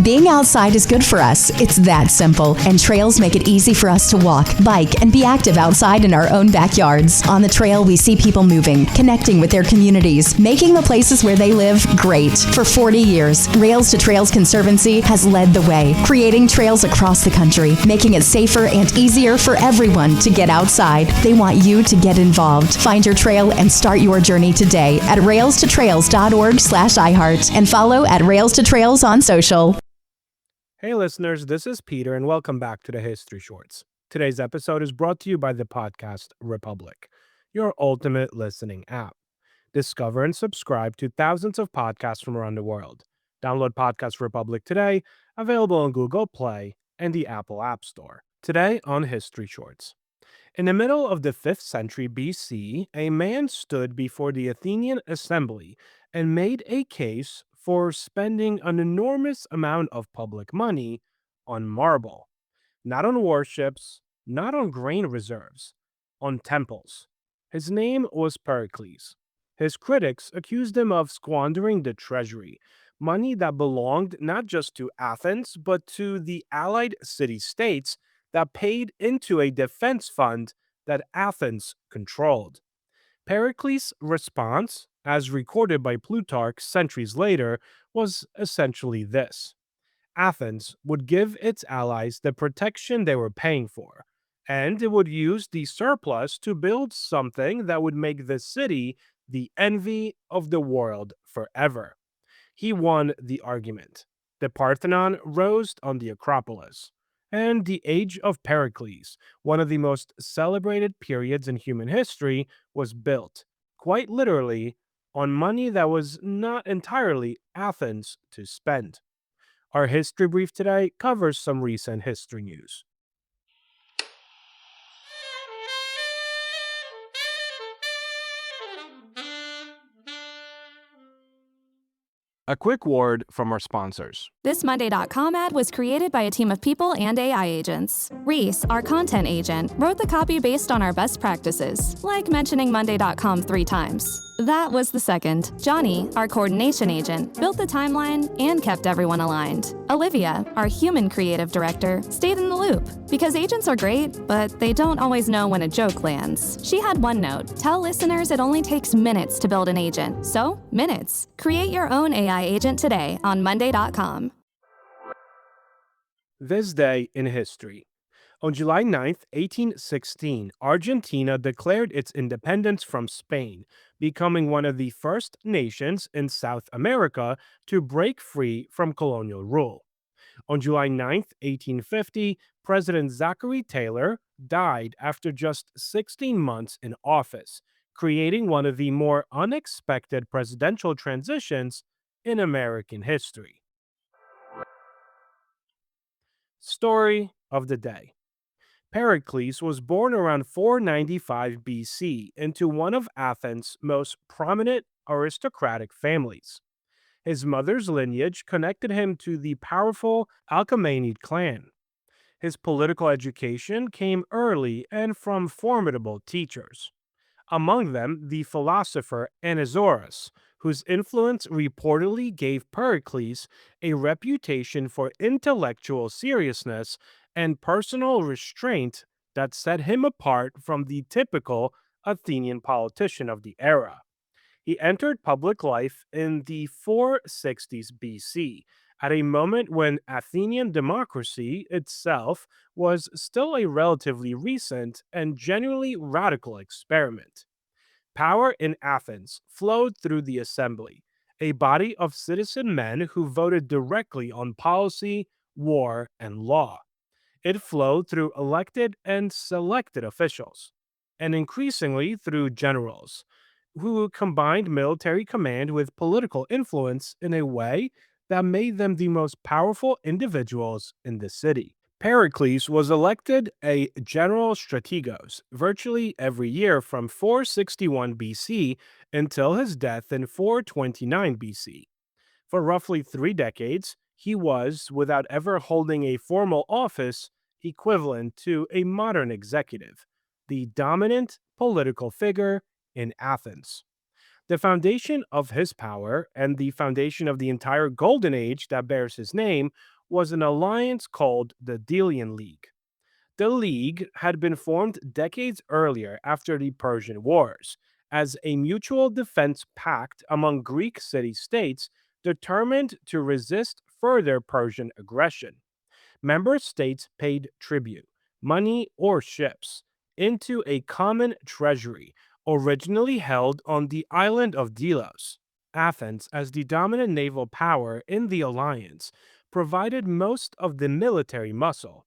Being outside is good for us. It's that simple. And trails make it easy for us to walk, bike, and be active outside in our own backyards. On the trail, we see people moving, connecting with their communities, making the places where they live great. For 40 years, Rails to Trails Conservancy has led the way, creating trails across the country, making it safer and easier for everyone to get outside. They want you to get involved. Find your trail and start your journey today at railstotrails.org/iHeart and follow at Rails to Trails on social. Hey listeners, this is Peter and welcome back to the History Shorts. Today's episode is brought to you by the podcast Republic, your ultimate listening app. Discover and subscribe to thousands of podcasts from around the world. Download Podcast Republic today, available on Google Play and the Apple App Store. Today on History Shorts. In the middle of the 5th century BC, a man stood before the Athenian assembly and made a case for spending an enormous amount of public money on marble. Not on warships, not on grain reserves, on temples. His name was Pericles. His critics accused him of squandering the treasury, money that belonged not just to Athens, but to the allied city-states that paid into a defense fund that Athens controlled. Pericles' response, as recorded by Plutarch centuries later, was essentially this. Athens would give its allies the protection they were paying for, and it would use the surplus to build something that would make the city the envy of the world forever. He won the argument. The Parthenon rose on the Acropolis, and the Age of Pericles, one of the most celebrated periods in human history, was built, quite literally, on money that was not entirely Athens to spend. Our history brief today covers some recent history news. A quick word from our sponsors. This Monday.com ad was created by a team of people and AI agents. Reese, our content agent, wrote the copy based on our best practices, like mentioning Monday.com 3 times. That was the second. Johnny, our coordination agent, built the timeline and kept everyone aligned. Olivia, our human creative director, stayed in the loop. Because agents are great, but they don't always know when a joke lands. She had one note: tell listeners it only takes minutes to build an agent. So, minutes. Create your own AI agent today on Monday.com. This day in history. On July 9th, 1816, Argentina declared its independence from Spain, becoming one of the first nations in South America to break free from colonial rule. On July 9th, 1850, President Zachary Taylor died after just 16 months in office, creating one of the more unexpected presidential transitions in American history. Story of the day. Pericles was born around 495 BC into one of Athens' most prominent aristocratic families. His mother's lineage connected him to the powerful Achaemenid clan. His political education came early and from formidable teachers. Among them, the philosopher Anaxagoras, whose influence reportedly gave Pericles a reputation for intellectual seriousness and personal restraint that set him apart from the typical Athenian politician of the era. He entered public life in the 460s BC, at a moment when Athenian democracy itself was still a relatively recent and genuinely radical experiment. Power in Athens flowed through the assembly, a body of citizen men who voted directly on policy, war, and law. It flowed through elected and selected officials, and increasingly through generals, who combined military command with political influence in a way that made them the most powerful individuals in the city. Pericles was elected a general strategos virtually every year from 461 BC until his death in 429 BC. For roughly 3 decades, he was, without ever holding a formal office, equivalent to a modern executive, the dominant political figure in Athens. The foundation of his power and the foundation of the entire Golden Age that bears his name was an alliance called the Delian League. The League had been formed decades earlier after the Persian Wars as a mutual defense pact among Greek city states determined to resist further Persian aggression. Member states paid tribute, money or ships, into a common treasury originally held on the island of Delos. Athens, as the dominant naval power in the alliance, provided most of the military muscle.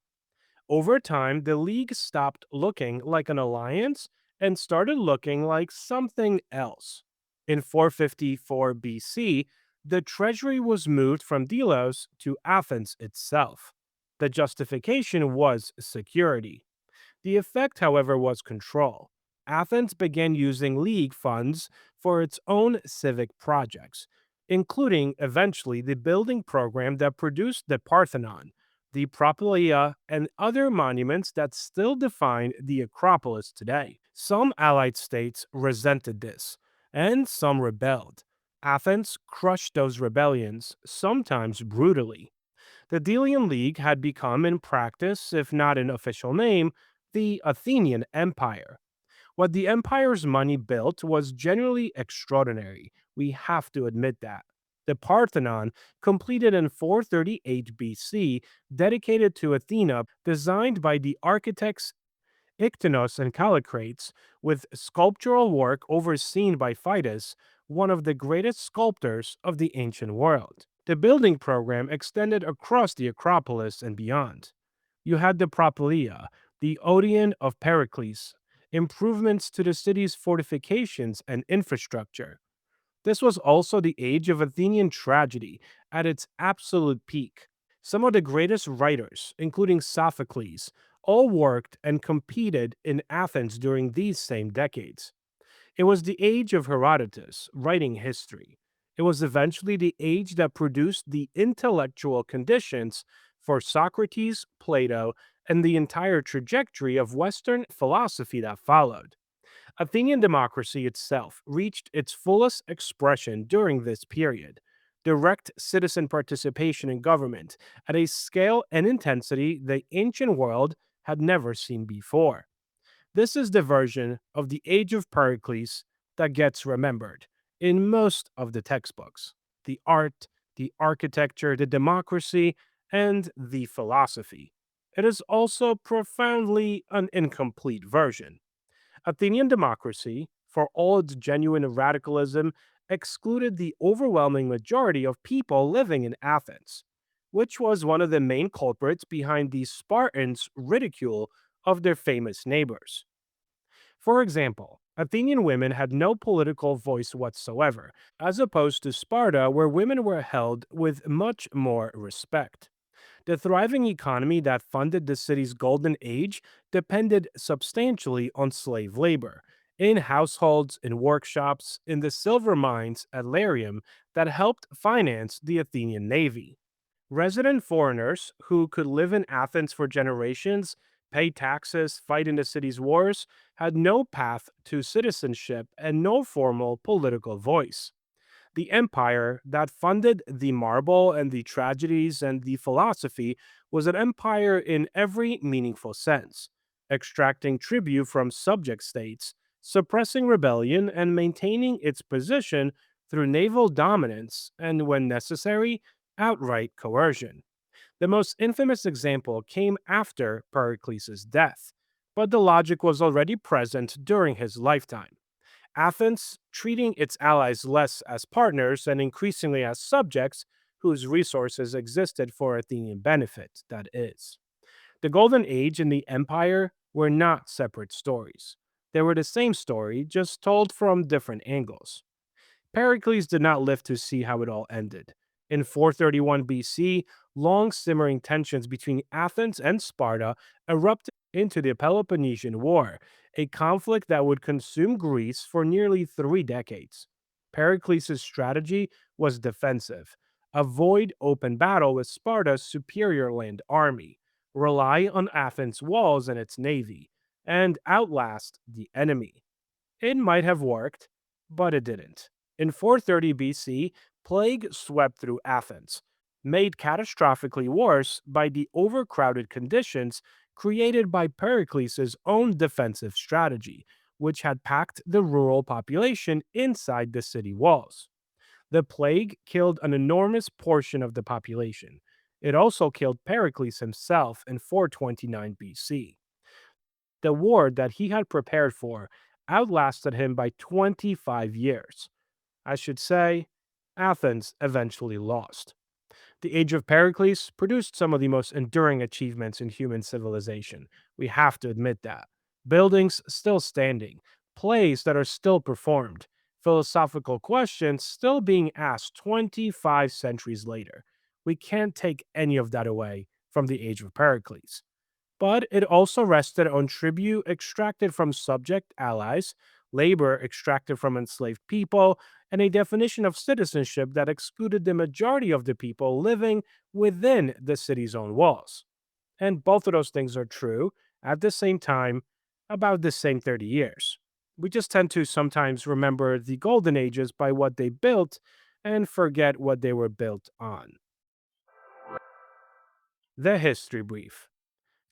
Over time, the League stopped looking like an alliance and started looking like something else. In 454 BC, the treasury was moved from Delos to Athens itself. The justification was security. The effect, however, was control. Athens began using League funds for its own civic projects, including eventually the building program that produced the Parthenon, the Propylaea, and other monuments that still define the Acropolis today. Some allied states resented this, and some rebelled. Athens crushed those rebellions, sometimes brutally. The Delian League had become, in practice, if not in official name, the Athenian Empire. What the empire's money built was genuinely extraordinary. We have to admit that. The Parthenon, completed in 438 BC, dedicated to Athena, designed by the architects Ictinos and Callicrates, with sculptural work overseen by Phidias, one of the greatest sculptors of the ancient world. The building program extended across the Acropolis and beyond. You had the Propylaea, the Odeon of Pericles, improvements to the city's fortifications and infrastructure. This was also the age of Athenian tragedy at its absolute peak. Some of the greatest writers, including Sophocles, all worked and competed in Athens during these same decades. It was the age of Herodotus, writing history. It was eventually the age that produced the intellectual conditions for Socrates, Plato, and the entire trajectory of Western philosophy that followed. Athenian democracy itself reached its fullest expression during this period. Direct citizen participation in government at a scale and intensity the ancient world had never seen before. This is the version of the Age of Pericles that gets remembered in most of the textbooks: the art, the architecture, the democracy, and the philosophy. It is also profoundly an incomplete version. Athenian democracy, for all its genuine radicalism, excluded the overwhelming majority of people living in Athens, which was one of the main culprits behind the Spartans' ridicule of their famous neighbors. For example, Athenian women had no political voice whatsoever, as opposed to Sparta, where women were held with much more respect. The thriving economy that funded the city's golden age depended substantially on slave labor, in households, in workshops, in the silver mines at Larium that helped finance the Athenian navy. Resident foreigners who could live in Athens for generations, pay taxes, fight in the city's wars, had no path to citizenship and no formal political voice. The empire that funded the marble and the tragedies and the philosophy was an empire in every meaningful sense, extracting tribute from subject states, suppressing rebellion, and maintaining its position through naval dominance and, when necessary, outright coercion. The most infamous example came after Pericles' death, but the logic was already present during his lifetime. Athens, treating its allies less as partners and increasingly as subjects whose resources existed for Athenian benefit, that is. The Golden Age and the Empire were not separate stories. They were the same story, just told from different angles. Pericles did not live to see how it all ended. In 431 BC, long simmering tensions between Athens and Sparta erupted into the Peloponnesian War, a conflict that would consume Greece for nearly 3 decades. Pericles' strategy was defensive: avoid open battle with Sparta's superior land army, rely on Athens' walls and its navy, and outlast the enemy. It might have worked, but it didn't. In 430 BC, plague swept through Athens, made catastrophically worse by the overcrowded conditions created by Pericles' own defensive strategy, which had packed the rural population inside the city walls. The plague killed an enormous portion of the population. It also killed Pericles himself in 429 BC. The war that he had prepared for outlasted him by 25 years. I should say, Athens eventually lost. The Age of Pericles produced some of the most enduring achievements in human civilization. We have to admit that. Buildings still standing, plays that are still performed, philosophical questions still being asked 25 centuries later. We can't take any of that away from the Age of Pericles. But it also rested on tribute extracted from subject allies, labor extracted from enslaved people, and a definition of citizenship that excluded the majority of the people living within the city's own walls. And both of those things are true at the same time, about the same 30 years. We just tend to sometimes remember the golden ages by what they built and forget what they were built on. The History Brief.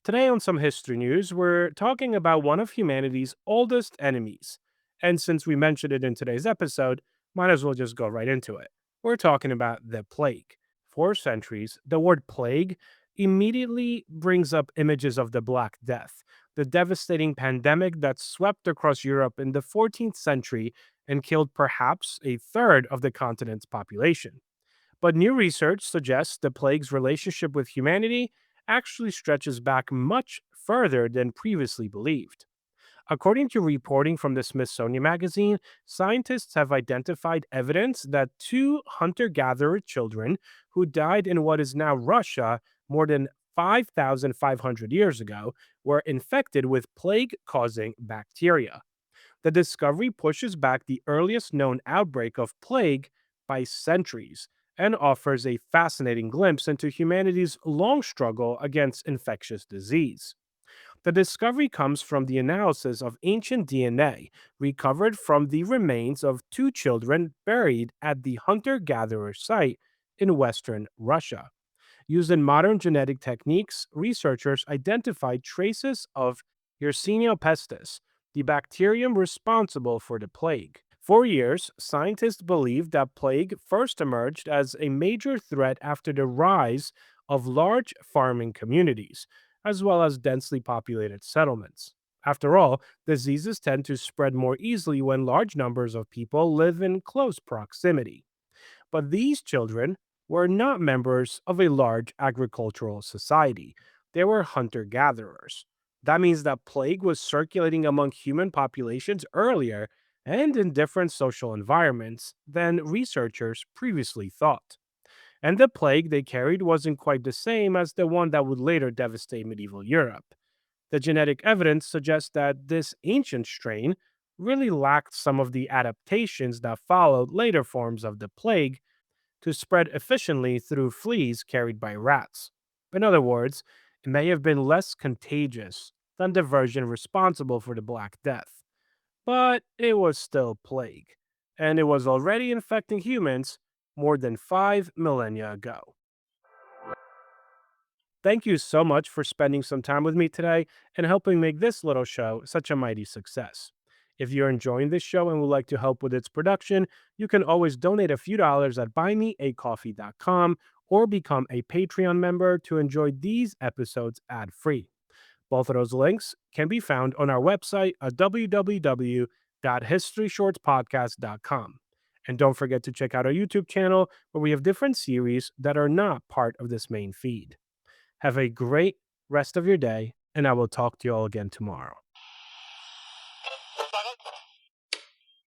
Today, on some history news, we're talking about one of humanity's oldest enemies. And since we mentioned it in today's episode, might as well just go right into it. We're talking about the plague. For centuries, the word plague immediately brings up images of the Black Death, the devastating pandemic that swept across Europe in the 14th century and killed perhaps a third of the continent's population. But new research suggests the plague's relationship with humanity actually stretches back much further than previously believed. According to reporting from the Smithsonian Magazine, scientists have identified evidence that two hunter gatherer children who died in what is now Russia more than 5,500 years ago were infected with plague causing bacteria. The discovery pushes back the earliest known outbreak of plague by centuries and offers a fascinating glimpse into humanity's long struggle against infectious disease. The discovery comes from the analysis of ancient DNA recovered from the remains of two children buried at the hunter gatherer site in western Russia. Using modern genetic techniques, researchers identified traces of Yersinia pestis, the bacterium responsible for the plague. For years, scientists believed that plague first emerged as a major threat after the rise of large farming communities, as well as densely populated settlements. After all, diseases tend to spread more easily when large numbers of people live in close proximity. But these children were not members of a large agricultural society. They were hunter gatherers. That means that plague was circulating among human populations earlier and in different social environments than researchers previously thought. And the plague they carried wasn't quite the same as the one that would later devastate medieval Europe. The genetic evidence suggests that this ancient strain really lacked some of the adaptations that followed later forms of the plague to spread efficiently through fleas carried by rats. In other words, it may have been less contagious than the version responsible for the Black Death, but it was still plague, and it was already infecting humans more than 5 millennia ago. Thank you so much for spending some time with me today and helping make this little show such a mighty success. If you're enjoying this show and would like to help with its production, you can always donate a few dollars at buymeacoffee.com or become a Patreon member to enjoy these episodes ad-free. Both of those links can be found on our website at www.historyshortspodcast.com. And don't forget to check out our YouTube channel where we have different series that are not part of this main feed. Have a great rest of your day, and I will talk to you all again tomorrow.